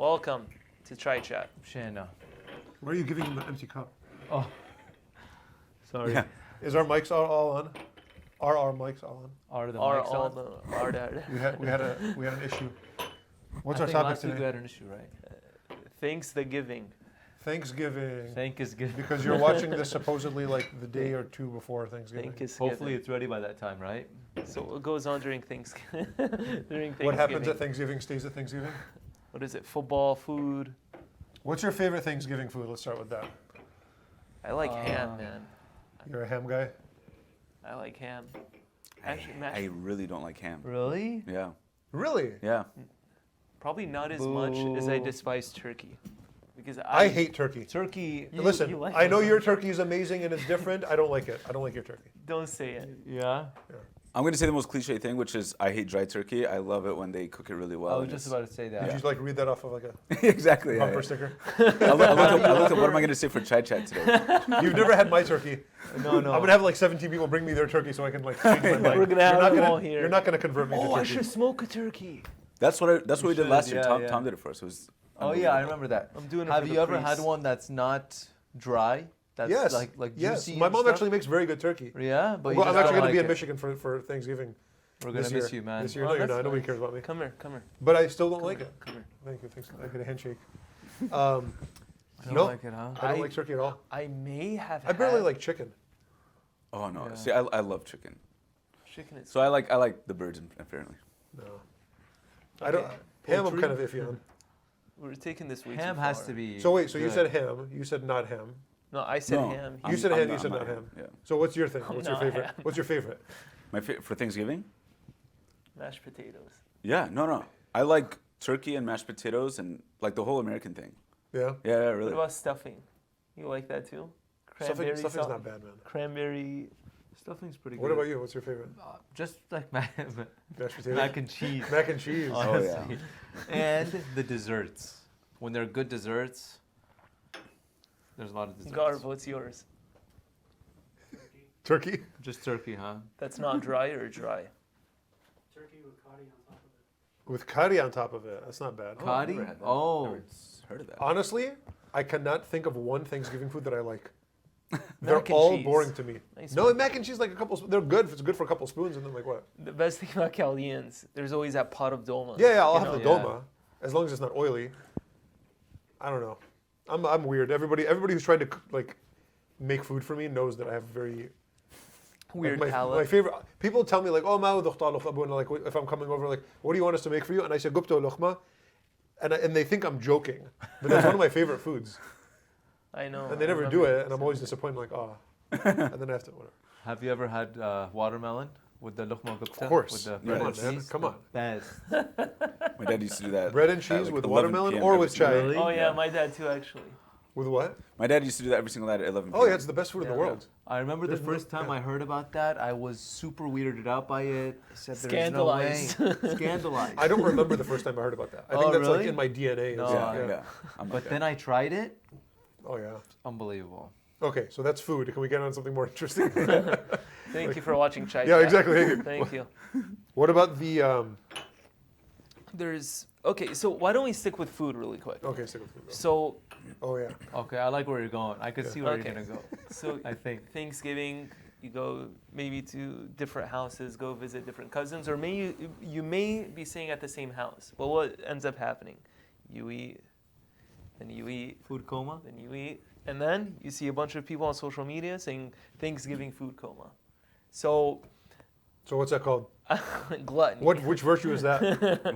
welcome to Chai Chat. Shana. Why are you giving him the empty cup? Oh, sorry. Yeah. Is our mics all on? Are our mics all on? Are the Are mics all on? the are there? We had an issue. What's I our think topic last week we today? had an issue, right? Thanksgiving. Thanksgiving. Thank is good. Because you're watching this supposedly like the day or two before Thanksgiving. Thanksgiving. Hopefully it's ready by that time, right? So what goes on during Thanksgiving? What happens at Thanksgiving stays at Thanksgiving. What is it? Football, food. What's your favorite Thanksgiving food? Let's start with that. I like ham, man. You're a ham guy? I like ham. I Actually, really don't like ham. Really? Yeah. Really? Yeah. probably not as much as I Boo. despise turkey, because I hate turkey. Turkey. Listen, you like I know it. your turkey is amazing and it's different. I don't like it. I don't like your turkey. Don't say it. Yeah. I'm going to say the most cliche thing, which is I hate dry turkey. I love it when they cook it really well. I was and just it's- about to say Did that. you like read that off of like a exactly. Yeah, bumper yeah. sticker? I looked at what am I going to say for Chai Chat today? You've never had my turkey. No. I'm gonna have like 17 people bring me their turkey so I can like change my mind. We're gonna have You're not them gonna, all here. You're not gonna convert me to Oh, I turkey. should smoke a turkey. That's what we did should, last year. yeah, yeah. Tom did it for us. It was Oh yeah, I unbelievable. remember that. I'm doing it Have for you the ever had priests. one that's not dry? That's Yes. like yes. juicy. My and mom stuff? actually makes very good turkey. Yeah, but you Well, I'm just actually don't gonna be like in it. Michigan for Thanksgiving. We're gonna this miss year. you, man. This year, Oh, no, you're that's not. Nobody nice. cares about me. Come here. But I still don't like it. Come here. Thank you. Thanks. I get a handshake. You No, don't like it, huh? I don't like turkey at all. I may have. I barely had like chicken. Oh no! Yeah. See, I love chicken. chicken. So I like the birds apparently. No, I don't. Okay. Ham, I'm Poultry? kind of iffy on. We're taking this way Ham too has far. to be. So wait, so you good. said ham. You said not ham. No, I said No. ham. You said ham. You I'm said not ham. Yeah. So what's your thing? I'm What's your not favorite? ham. What's your favorite? For Thanksgiving? Mashed potatoes. Yeah. No. I like turkey and mashed potatoes and like the whole American thing. Yeah. Yeah, What really. about stuffing? You like that too? Stuffing's sauce- not bad, man. Cranberry. Stuffing's pretty What good. about you? What's your favorite? Just like mac Mashed potatoes. and cheese. Mac and cheese. Oh, yeah. honestly. And the desserts. When they're good desserts, there's a lot of desserts. Garv, what's yours? Turkey. Just turkey, huh? That's not dry or dry? Turkey with kari on top of it. With curry on top of it. That's not bad. Oh, I've Kari? never had that. Oh. Never heard of that. Honestly, I cannot think of one Thanksgiving food that I like. They're Mac and all cheese. boring to me. Nice No, one. mac and cheese like a couple. They're good. If it's good for a couple spoons, and then like what? The best thing about Chaldeans, there's always that pot of dolma. Yeah, I'll you have know? the Yeah. dolma, as long as it's not oily. I don't know. I'm weird. Everybody who's tried to like make food for me knows that I have very Weird like, palate. my favorite. People tell me like, oh, ma ودخت لقمة, and like if I'm coming over, like, what do you want us to make for you? And I say gupto lukhma, and they think I'm joking, but that's one of my favorite foods. I know. And they I never do remember it, and I'm always disappointed. Like, oh, and then I have to whatever. Have you ever had watermelon with the lukhma gupta? Of course. With the Yeah. bread Come and on, man. cheese? Come on. Best. My dad used to do that. Bread and at, cheese like, with 11 watermelon PM or every with single chai? day. Really? Oh yeah, my dad too actually. With what? My dad used to do that every single night at 11 p.m. Oh yeah, it's the best food in the Yeah. world. I remember the There's no- first time yeah. I heard about that, I was super weirded out by it. I said, "There's no way." Scandalized. Scandalized. I don't remember the first time I heard about that. I Oh, think that's like really? in my DNA. No. Yeah. I'm But like then that. I tried it. Oh yeah. Unbelievable. Okay, so that's food. Can we get on something more interesting? Thank you for watching Chai Yeah, Chat. exactly. Thank you. What about the? Okay, so why don't we stick with food really quick? Okay, stick with food. Though. So Oh yeah. Okay, I like where you're going. I can Yeah. see where Okay. you're gonna go. so I think. Thanksgiving, you go maybe to different houses, go visit different cousins, or you may be staying at the same house. But what ends up happening? You eat, then you eat, Food coma. then you eat, and then you see a bunch of people on social media saying Thanksgiving food coma. So So what's that called? gluttony. Which virtue is that?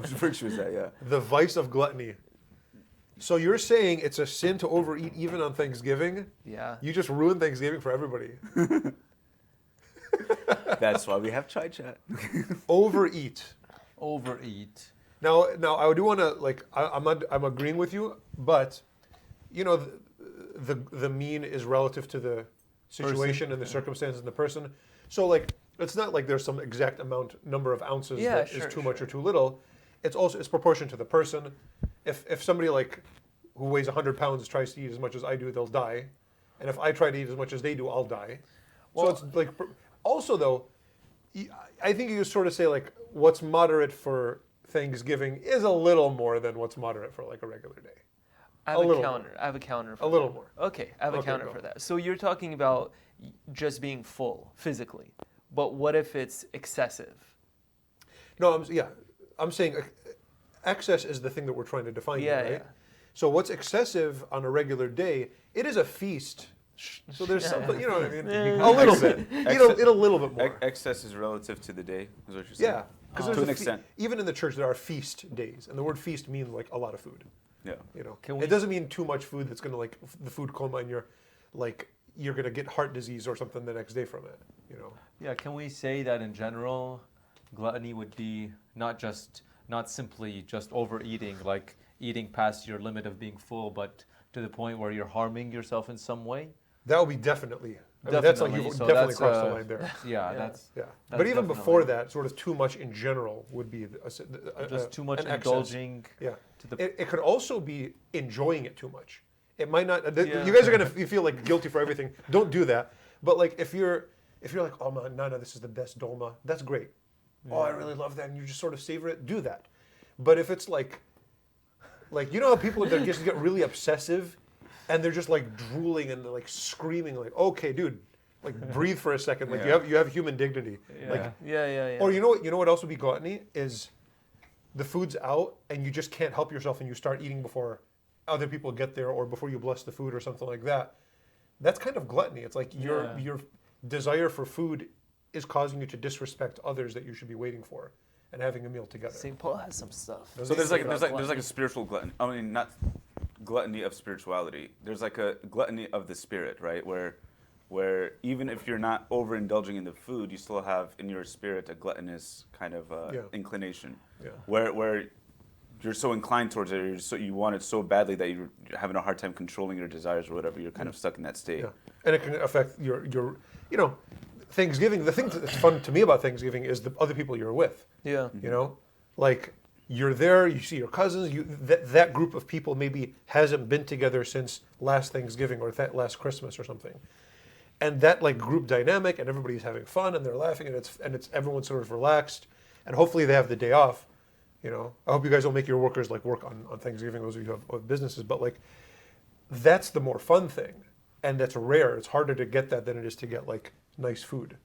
Which virtue is that? Yeah. The vice of gluttony. So you're saying it's a sin to overeat even on Thanksgiving? Yeah. You just ruined Thanksgiving for everybody. That's why we have Chai Chat. Overeat. Overeat. Now I do want to like I'm agreeing with you, but you know the mean is relative to the situation and the circumstances and the person. So like it's not like there's some exact number of ounces Yeah, that sure, is too much sure. or too little. It's proportionate to the person. If somebody like who weighs 100 pounds tries to eat as much as I do, they'll die. And if I try to eat as much as they do, I'll die. Well- so it's like also though, I think you sort of say like what's moderate for Thanksgiving is a little more than what's moderate for like a regular day. I A have a little counter. I have a counter. For A little that. more. Okay, I have a Okay, counter go. for that. So you're talking about just being full physically, but what if it's excessive? No, I'm saying excess is the thing that we're trying to define Yeah, here, right? yeah. So what's excessive on a regular day? It is a feast. So there's something, you know what I mean? A little bit. Eat a little bit more. Excess is relative to the day, is what you're saying? Yeah, because To an extent. even in the church there are feast days, and the word feast means like a lot of food. Yeah. You know, Can we- it doesn't mean too much food that's gonna like the food coma and you're gonna get heart disease or something the next day from it. You know. Yeah, can we say that in general, gluttony would be not simply just overeating, like eating past your limit of being full, but to the point where you're harming yourself in some way? That would be definitely. I mean, that's like you've So definitely that's, crossed the line there. Yeah, Yeah. that's Yeah, That's but even before definitely- that, sort of too much in general would be just too much an excess. indulging. Yeah, to the- it could also be enjoying it too much. It might not. Yeah. You guys are gonna feel like guilty for everything. Don't do that. But like if you're like, oh man, Nana, this is the best dolma. That's great. Oh, I really love that, and you just sort of savor it. Do that. But if it's like you know how people that just get really obsessive, and they're just like drooling and they're like screaming, like, okay, dude, like breathe for a second. Like Yeah. you have human dignity. Like Yeah. or you know what else would be gluttony is the food's out and you just can't help yourself and you start eating before other people get there or before you bless the food or something like that. That's kind of gluttony. It's like your desire for food is causing you to disrespect others that you should be waiting for and having a meal together. St. Paul has some stuff. So there's like about there's like gluttony. a spiritual gluttony. I mean, not gluttony of spirituality. There's like a gluttony of the spirit, right? Where even if you're not overindulging in the food, you still have in your spirit a gluttonous kind of inclination. Yeah. Where you're so inclined towards it, you want it so badly that you're having a hard time controlling your desires or whatever. You're kind of stuck in that state. Yeah. And it can affect your Thanksgiving. The thing that's fun to me about Thanksgiving is the other people you're with. Yeah. You know, like you're there, you see your cousins, that group of people maybe hasn't been together since last Thanksgiving or last Christmas or something. And that like group dynamic and everybody's having fun and they're laughing and it's everyone's sort of relaxed and hopefully they have the day off. You know, I hope you guys don't make your workers like work on Thanksgiving, those of you who have businesses, but like that's the more fun thing. And that's rare. It's harder to get that than it is to get like nice food,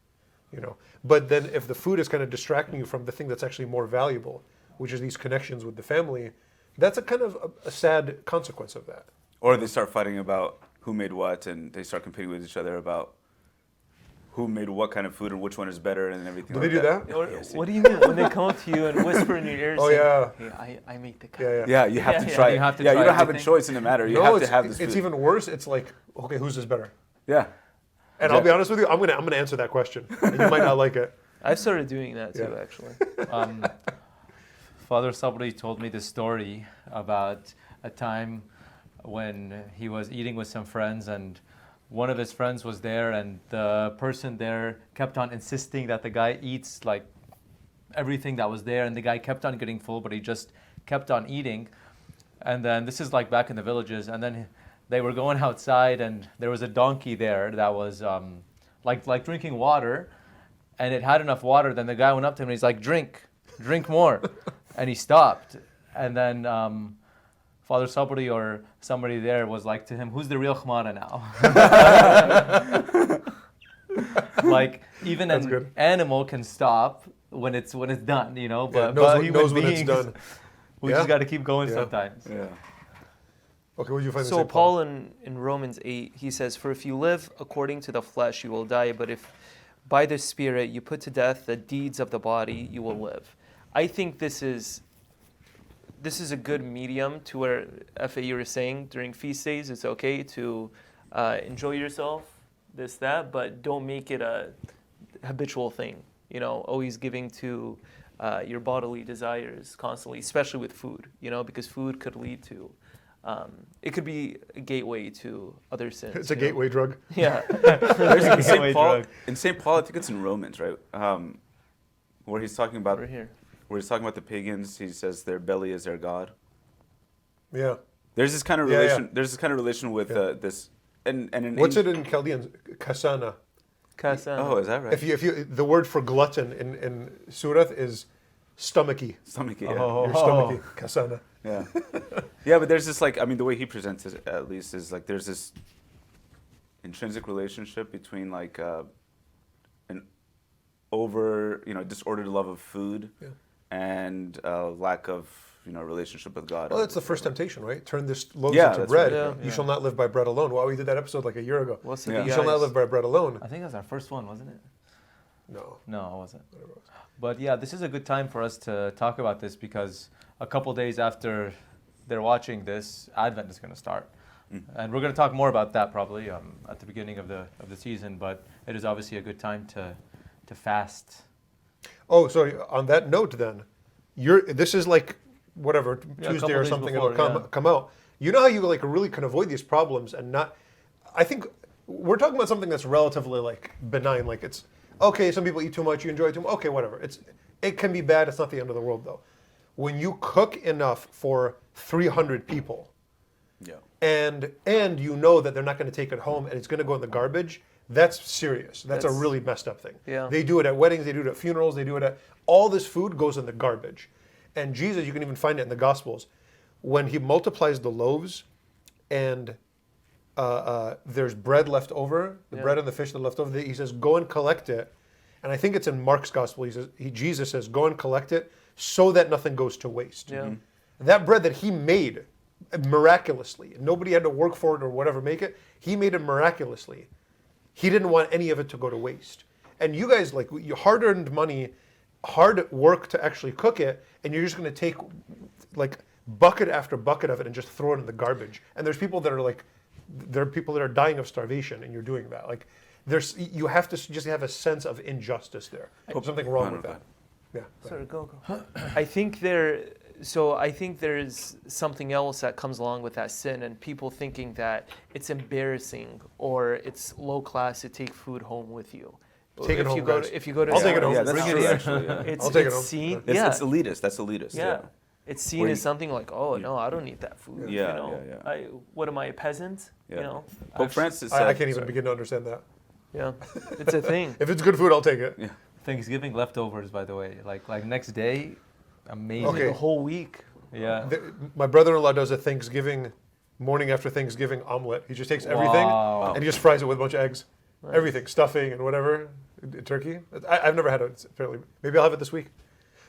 you know. But then if the food is kind of distracting you from the thing that's actually more valuable, which is these connections with the family, that's a kind of a sad consequence of that. Or they start fighting about who made what, and they start competing with each other about who made what kind of food and which one is better and everything. Do like they do that? Or, Yes, what do you mean when they come up to you and whisper in your ear? Oh, saying, yeah. Hey, I made the cut. Yeah. Yeah, you have to Yeah, try. you have to yeah, try you don't have a everything. choice in the matter. You No, have to have this. it's food. even worse. It's like, okay, who's this better? Yeah. And I'll be honest with you, I'm gonna answer that question. And you might not like it. I've started doing that too, Yeah. actually. Father Sabri told me this story about a time when he was eating with some friends and one of his friends was there and the person there kept on insisting that the guy eats like everything that was there and the guy kept on getting full but he just kept on eating. And then this is like back in the villages and then they were going outside and there was a donkey there that was like drinking water and it had enough water. Then the guy went up to him and he's like, drink more. And he stopped. And then Father Sabri or somebody there was like to him, who's the real Khmara now? Like even That's an good. animal can stop when it's done, you know, Yeah, but knows human when it's beings, done. we Yeah. just got to keep going Yeah. sometimes. Yeah. Okay, what did you find in So St. Paul in Romans 8, he says, "For if you live according to the flesh, you will die. But if by the Spirit you put to death the deeds of the body, you will live." I think this is a good medium to where, F.A., you were saying, during feast days, it's okay to enjoy yourself, this, that, but don't make it a habitual thing. You know, always giving to your bodily desires constantly, especially with food, you know, because food could lead to, it could be a gateway to other sins. It's a you know? gateway drug. Yeah. In St. Gateway Paul, drug. I think it's in Romans, right? Where he's talking about Over here. where he's talking about the pagans. He says their belly is their god. Yeah. There's this kind of Yeah, relation. yeah. There's this kind of relation with this, and in What's it in Chaldean? Kasana. Kasan. Oh, is that right? If you the word for glutton in Surath is Stomachic. Stomach. Yeah. Oh. Your stomachic, kasana. Yeah. Yeah, but there's this like, I mean, the way he presents it at least is like there's this intrinsic relationship between like an disordered love of food and lack of, relationship with God. Well, that's the first temptation, right? Turn this loaves Yeah, into that's bread. right. You shall not live by bread alone. Well, we did that episode like a year ago. What's the Yeah. You shall not BIs? live by bread alone. I think that was our first one, wasn't it? No. No, it wasn't. Whatever it was. But yeah, this is a good time for us to talk about this because a couple days after they're watching this, Advent is going to start. And we're going to talk more about that probably at the beginning of the season, but it is obviously a good time to fast. Oh, sorry. On that note, then, this is like whatever Yeah, a Tuesday couple or days something. before, It'll come out. You know how you like really can avoid these problems and not. I think we're talking about something that's relatively like benign. Like it's okay. Some people eat too much. You enjoy it too much. Okay, whatever. It can be bad. It's not the end of the world though. When you cook enough for 300 people, Yeah. and you know that they're not going to take it home and it's going to go in the garbage, that's serious. That's a That's- really messed up thing. Yeah. They do it at weddings, they do it at funerals, they do it at all this food goes in the garbage. And Jesus, you can even find it in the Gospels, when he multiplies the loaves and there's bread left over, the Yeah. bread and the fish that are left over, he says, go and collect it. And I think it's in Mark's Gospel, Jesus says, go and collect it so that nothing goes to waste. Yeah. That bread that he made miraculously, nobody had to work for it or whatever, make it, he made it miraculously. He didn't want any of it to go to waste. And you guys, like, your hard-earned money, hard work to actually cook it, and you're just going to take, like, bucket after bucket of it and just throw it in the garbage. And there's people that are, like, there are people that are dying of starvation, and you're doing that. Like, you have to just have a sense of injustice there. There's something wrong with that. Yeah. Sorry, go. I think there's something else that comes along with that sin, and people thinking that it's embarrassing or it's low class to take food home with you. Take it if home, you go guys. to, if you go to I'll take it home. Yeah, that's bring true, in. actually. Yeah. It's, I'll take it it's home. seen. It's, yeah. it's elitist. That's elitist. Yeah. It's seen Where as you- something like, oh no, I don't eat that food. Yeah, you know? yeah. What am I, a peasant? Yeah. You know. Pope Francis said, I can't even sorry. begin to understand that. Yeah, it's a thing. If it's good food, I'll take it. Yeah. Thanksgiving leftovers, by the way, like next day, amazing. Okay. The whole week. Yeah. My brother-in-law does a Thanksgiving, morning after Thanksgiving omelet. He just takes everything Wow. and he just fries it with a bunch of eggs. Nice. Everything, stuffing and whatever, turkey. I've never had it, apparently. Maybe I'll have it this week.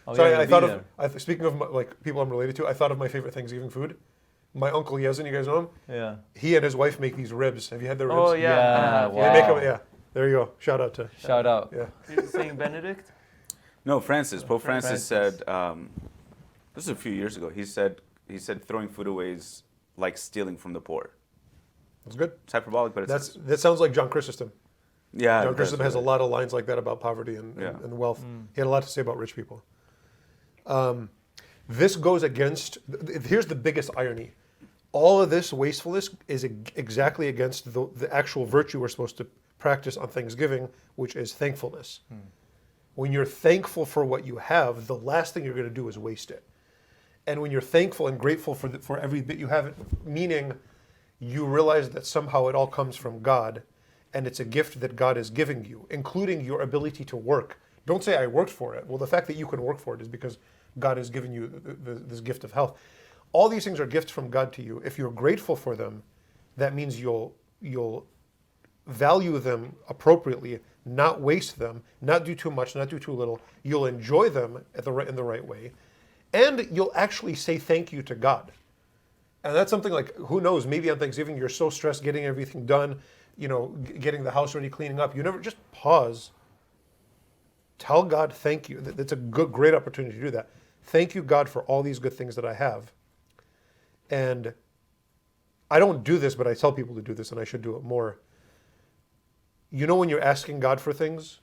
Oh, Sorry, yeah, I you'll thought be of, there. speaking of like people I'm related to, I thought of my favorite Thanksgiving food. My uncle Yezin, you guys know him? Yeah. He and his wife make these ribs. Have you had their ribs? Oh yeah. Yeah, They make wow. them, yeah. There you go. Shout out to, Shout out. yeah. You're saying Benedict? No, Francis. Pope Francis. Francis said, this is a few years ago. He said throwing food away is like stealing from the poor. That's good. It's hyperbolic, but it's That sounds like John Chrysostom. yeah. John it does, Chrysostom has a really. lot of lines like that about poverty and Yeah. wealth. He had a lot to say about rich people. This goes against, here's the biggest irony. All of this wastefulness is exactly against the actual virtue we're supposed to practice on Thanksgiving, which is thankfulness. When you're thankful for what you have, the last thing you're going to do is waste it. And when you're thankful and grateful for every bit you have, meaning you realize that somehow it all comes from God, and it's a gift that God is giving you, including your ability to work. Don't say I worked for it. Well, the fact that you can work for it is because God has given you this gift of health. All these things are gifts from God to you. If you're grateful for them, that means you'll value them appropriately, not waste them, not do too much, not do too little. You'll enjoy them in the right way, and you'll actually say thank you to God. And that's something like, who knows, maybe on Thanksgiving you're so stressed getting everything done, getting the house ready, cleaning up. You never just pause. Tell God thank you. That's a great opportunity to do that. Thank you, God, for all these good things that I have. And I don't do this, but I tell people to do this, and I should do it more. You know when you're asking God for things,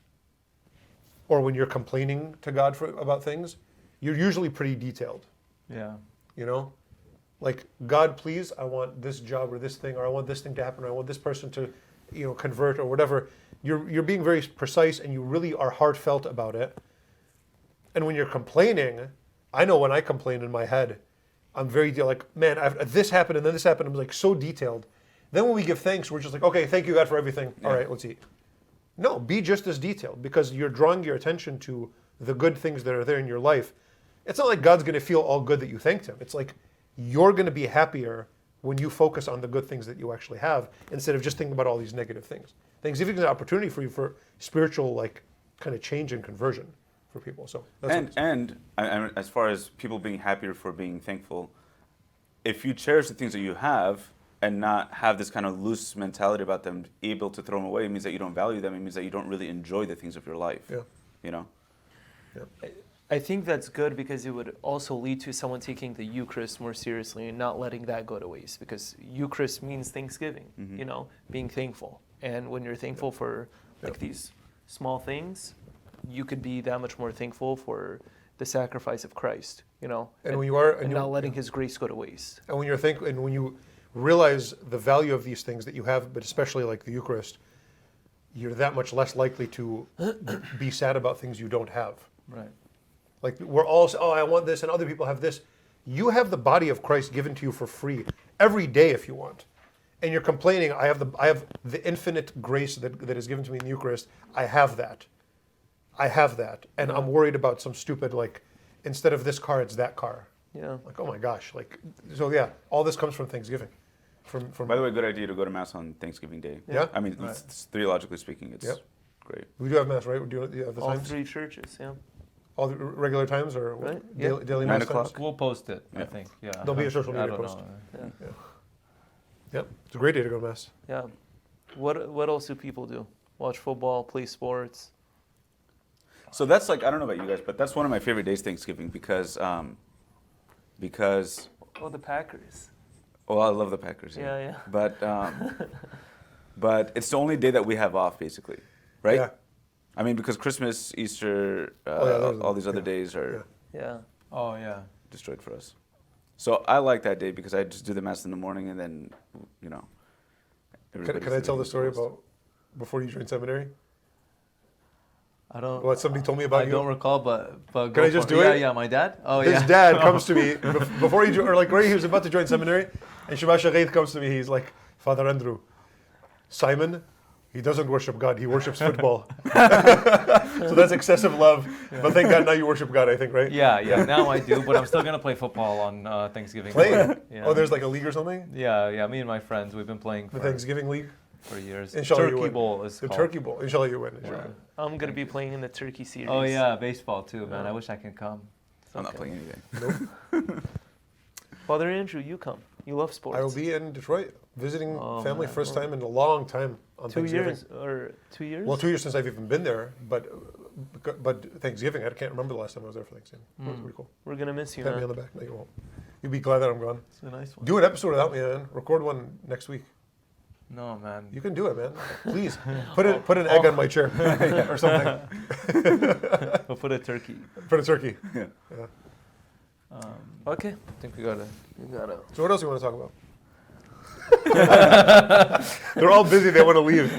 or when you're complaining to God about things, you're usually pretty detailed. Yeah. Like, God, please, I want this job or this thing, or I want this thing to happen, or I want this person to, convert or whatever. You're being very precise, and you really are heartfelt about it. And when you're complaining, I know when I complain in my head, I'm very like, man, this happened and then this happened. I'm like so detailed. Then when we give thanks, we're just like, okay, thank you, God, for everything. All right, let's eat. No, be just as detailed, because you're drawing your attention to the good things that are there in your life, it's not like God's going to feel all good that you thanked him. It's like you're going to be happier when you focus on the good things that you actually have instead of just thinking about all these negative things. Thanksgiving is an opportunity for you for spiritual, like, kind of change and conversion for people. So that's and as far as people being happier for being thankful, if you cherish the things that you have and not have this kind of loose mentality about them, able to throw them away, it means that you don't value them. It means that you don't really enjoy the things of your life. Yeah. You know? Yeah. I think that's good because it would also lead to someone taking the Eucharist more seriously and not letting that go to waste, because Eucharist means Thanksgiving, you know, being thankful. And when you're thankful for like these small things, you could be that much more thankful for the sacrifice of Christ, you know, And when you are, and not letting his grace go to waste. and when you're and when you realize the value of these things that you have, but especially like the Eucharist, you're that much less likely to be sad about things you don't have. Right. Like we're all, oh, I want this, and other people have this. You have the body of Christ given to you for free every day if you want, and you're complaining. I have the infinite grace that is given to me in the Eucharist. I have that, and I'm worried about some stupid, like, instead of this car, it's that car. Yeah. Like, oh my gosh, like, so yeah, all this comes from Thanksgiving. From By the way, good idea to go to Mass on Thanksgiving Day. Yeah. I mean, theologically speaking, it's Yep. great. we do have Mass, right? Do you have the All times? 3 churches, yeah. All the regular times or Right, daily 9 Mass o'clock. times? We'll post it, I Yeah. think. Yeah. There'll be a social I media don't post. know. Yeah. Yep, it's a great day to go to Mass. Yeah. What else do people do? Watch football, play sports. So that's like, I don't know about you guys, but that's one of my favorite days, Thanksgiving, because Oh, the Packers. well, I love the Packers. Yeah. But it's the only day that we have off, basically, right? Yeah. I mean, because Christmas, Easter, those are- all these other yeah. days are Yeah. Oh, yeah. destroyed for us. So I like that day because I just do the Mass in the morning and then, you know. Can everybody's I tell the doing story post. about before you joined seminary? I don't. What somebody told me about I you? don't recall, but Can go I just for do Yeah, it? yeah. My dad. Oh, His yeah. dad comes to me before he or like right he was about to join seminary, and Shamash Reith comes to me. He's like, Father Andrew, Simon, he doesn't worship God. He worships football. So that's excessive love. But thank God now you worship God. I think, right? Yeah. Now I do, but I'm still gonna play football on Thanksgiving. Playing? Yeah. Oh, there's like a league or something. Yeah. Me and my friends, we've been playing The for Thanksgiving league, years. Inshallah you Turkey win. Bowl is the called. Turkey Bowl. Inshallah you win. Inshallah. Yeah. I'm gonna be playing in the Turkey series. Oh yeah, baseball too, man. Yeah. I wish I can come. I'm not playing anything. Nope. Father Andrew, you come. You love sports. I will be in Detroit visiting Oh, family man. first time in a long time on 2 Thanksgiving. years or 2 years? Well, 2 years since I've even been there, but Thanksgiving, I can't remember the last time I was there for Thanksgiving. That's pretty cool. We're gonna miss you, Pat me man. on the back. No, you won't. You'll be glad that I'm gone. It's a nice one. Do an episode without me, man. Record one next week. No, man. You can do it, man. Please put an egg on my chair or something. We'll put a turkey. Put a turkey. Yeah. Yeah. Okay. I think we gotta. You gotta. So what else do you want to talk about? They're all busy. They want to leave.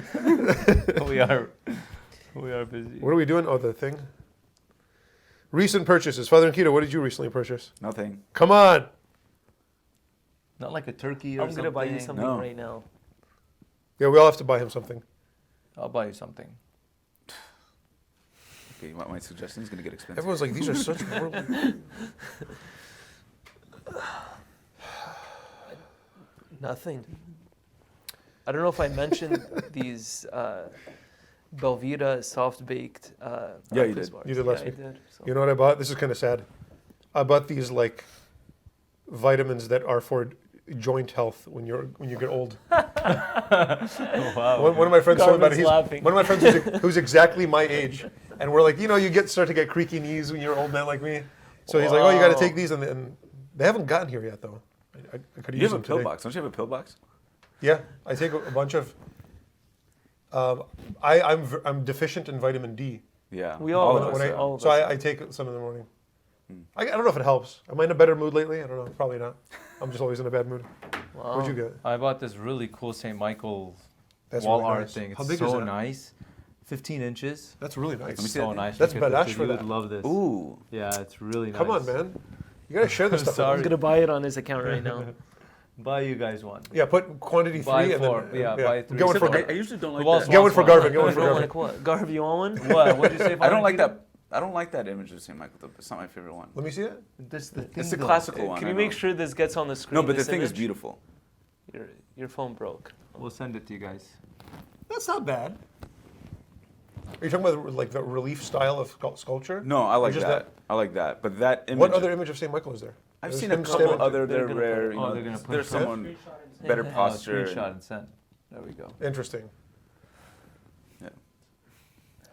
we are busy. What are we doing? Oh, the thing. Recent purchases. Father Nkita, what did you recently purchase? Nothing. Come on. Not like a turkey or I'm something. gonna buy you something No. right now. Yeah, we all have to buy him something. I'll buy you something. Okay, you want my suggestion? It's going to get expensive. Everyone's like, these are such horrible. Nothing. I don't know if I mentioned these Belvita soft baked. Yeah, you breakfast did. bars. You did last Yeah, week. I did. So. You know what I bought? This is kind of sad. I bought these like vitamins that are for joint health when you get old. Oh, wow. One of my friends told me about it. Garvin's laughing. One of my friends who's exactly my age, and we're like, you start to get creaky knees when you're an old man like me. So he's like, oh, you got to take these, and they haven't gotten here yet though. I could You use have a them pill today. box. Don't you have a pill box? Yeah, I take a bunch of. I'm deficient in vitamin D. Yeah. We all of are. us When are. all of so us I take some in the morning. I don't know if it helps. Am I in a better mood lately? I don't know. Probably not. I'm just always in a bad mood. Wow. What'd you get? I bought this really cool St. Michael's That's wall really art nice. thing. It's How big so is that? nice. 15 inches. That's really nice. me see So that. nice. That's Look at badass this. for You that. would love this. Ooh. Yeah, it's really nice. Come on, man. You gotta share this stuff. Sorry. I'm gonna buy it on his account right now. Buy you guys one. Yeah, put quantity Buy 3 and four. then Yeah, buy three. Get one for I usually don't like Who else that. Get one for wants one? Garvin. Get one I for don't Garvin. like what? Garv, you want one? What? What did you say? I don't like Father that. I don't like that image of St. Michael, though. It's not my favorite one. Let me see it. This the It's the thing, though. classical one. Can I you make know. sure this gets on the screen? No, but the this thing is image? beautiful. Your phone broke. We'll send it to you guys. That's not bad. Are you talking about like the relief style of sculpture? No, I like just that. I like that. But that image. What other image of St. Michael is there? I've There's seen a him couple standing- other. They're They're gonna rare. put- You Oh, know, they're gonna put there's it. someone Screenshot and send better it. posture. Screenshot and send. There we go. Interesting. Yeah.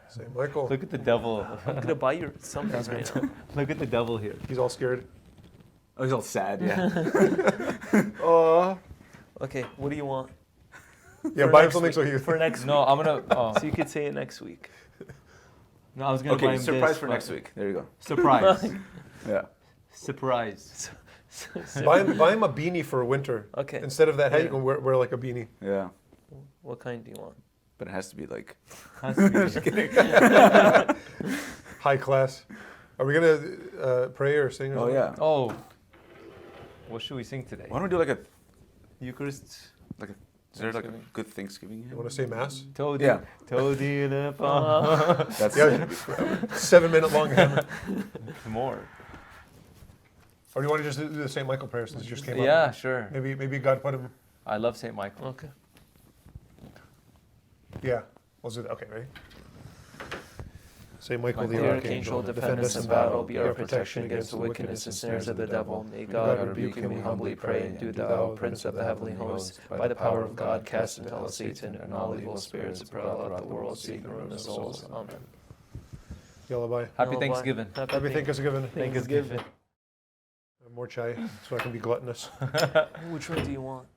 St. Michael. Look at the devil. I'm gonna buy you something right now. Look at the devil here. He's all scared. Oh, he's all sad. Yeah. Oh. Okay, what do you want? Yeah, For buy him next something week. so he. For next No, week. I'm gonna. Oh. So you could say it next week. No, I was gonna buy Okay, him surprise this, for but- next week. There you go. Surprise. Yeah. Surprise. buy him a beanie for winter. Okay. Instead of that hat, Yeah. you can wear like a beanie. Yeah. What kind do you want? But it has to be like. Has to be. High class. Are we gonna pray or sing? Or Oh something? yeah. Oh. What should we sing today? Why don't we do like a? Eucharist. Is there like a Thanksgiving. good Thanksgiving You hymn? want to say mass? Toady. Yeah. Toady the That's Yeah. 7-minute long hymn. More. Or do you want to just do the St. Michael prayer since it just came up? Yeah, sure. Maybe God put him. I love St. Michael. Okay. Yeah. Let's do that. Okay, ready? St. Michael the Dear Archangel, Archangel, defend us in battle, be our protection against the wickedness and snares of the devil. May God rebuke him, we humbly pray. And do thou, Prince of the heavenly hosts, by the power of God, cast into hell Satan and all evil spirits that prowl out the world, seeking to ruin the souls. Amen. Yalla bye. Happy Yalla, bye. Thanksgiving. Happy Thanksgiving. Thanksgiving. More chai so I can be gluttonous. Which one do you want?